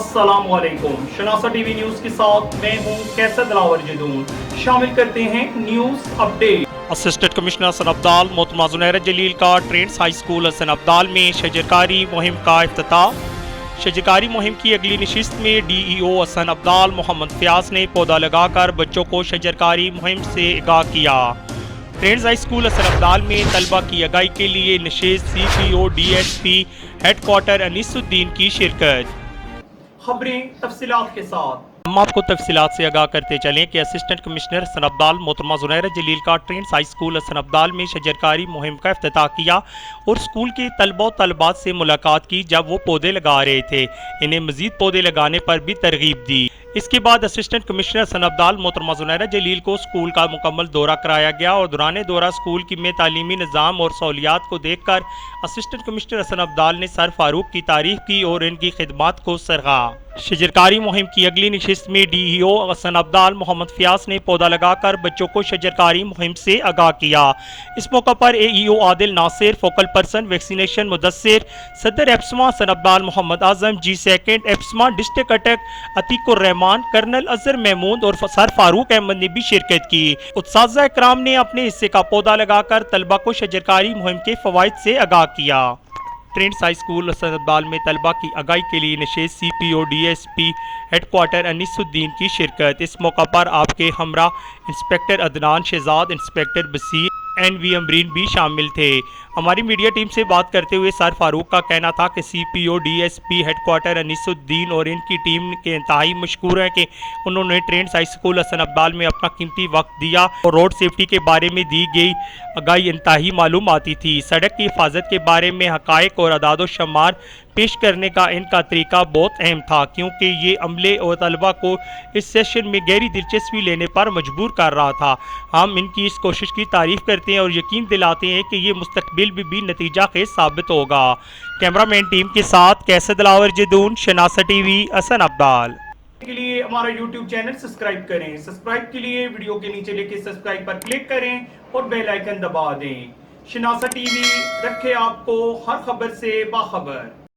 अस्सलाम वालेकुम। शनासा TV news के साथ मैं हूं कैसर दिलावर जदून। शामिल करते हैं news update. Assistant commissioner Hasan Abdal मोहतरमा जुनैर जलील का Trends High School Hasan Abdal में शजरकारी मुहिम का इफ्तिताह। शजरकारी मुहिम की अगली नशिस्त में DEO हसन अब्दाल मोहम्मद फयाज ने पौधा लगाकर बच्चों को शजरकारी मुहिम से आगाह किया। Trends High School Hasan Abdal में तलबा की आगाही के लिए नशिस्त CPO DSP हेडक्वार्टर अनीसुद्दीन की शिरकत। खबरें तफसीलात के साथ। हम आपको तफसीलात से आगाह करते चलें कि असिस्टेंट कमिश्नर हसन अब्दाल मोहतरमा जुनैर जलील का Trends High School Hasan Abdal में शजरकारी मुहिम का इफ्तिताह किया और स्कूल के तलबा व तलबात से मुलाकात की जब वो पौधे लगा रहे थे। इन्हें मजीद पौधे लगाने पर भी तरगीब दी। इसके बाद असिस्टेंट कमिश्नर हसन अब्दाल मोहतरमा जुनैर जलील को स्कूल का मुकम्मल दौरा कराया गया और दौरान दौरा स्कूल की में तालीमी निज़ाम और सहूलियात को देख कर असिस्टेंट कमिश्नर हसन अब्दाल ने सर फारूक की तारीफ की और इनकी खिदमात को सराहा। शजरकारी मुहिम की अगली नशिस्त में DEO हसन अब्दाल मोहम्मद फयाज ने पौधा लगाकर बच्चों को शजरकारी मुहिम से आगाह किया। इस मौका पर AEO Adil Nasir, focal person vaccination Mudassir, सदर APSMA Hasan Abdal Mohammad Azam, G2 APSMA district Attock Atiqur Rahman, colonel Azhar Mahmood और सर फारूक अहमद ने भी शिरकत की। उत्साज़ा इकराम ने अपने हिस्से का पौधा लगाकर तलबा को शजरकारी मुहिम के फवाइद से आगाह किया। Trends High School Hasan Abdal में तलबा की आगाही के लिए नशिस्त CPO DSP हेडक्वार्टर अनीसुद्दीन की शिरकत। इस मौका पर आपके हमरा inspector Adnan Shahzad, inspector Basir, NV Amreen भी शामिल थे। हमारी मीडिया टीम से बात करते हुए सर फारूक का कहना था कि CPO DSP हेडक्वार्टर अनीसुद्दीन और इनकी टीम के इंतहाई मशकूर हैं कि उन्होंने Trends High School Hasan Abdal में अपना कीमती वक्त दिया और रोड सेफ्टी के बारे में दी गई आगाही इंतहाई मालूम आती थी। सड़क की हिफाजत के बारे में हकायक और अदाद शुमार पेश करने का इनका तरीका बहुत अहम था, क्योंकि ये अमले और तलबा को इस सेशन में गहरी दिलचस्पी लेने पर मजबूर कर रहा था। हम इनकी इस कोशिश की तारीफ करते हैं और यकीन दिलाते हैं कि ये मुस्तकबिल में भी नतीजा खेज साबित होगा। कैमरामैन टीम के साथ कैसर दिलावर जदून, शनासा टीवी, हसन अब्दाल। के लिए हमारा YouTube चैनल सब्सक्राइब करें। सब्सक्राइब के लिए वीडियो के नीचे लिखे सब्सक्राइब पर क्लिक करें और बेल आइकन दबा दें। शनासा टीवी रखे आपको हर खबर से बाखबर।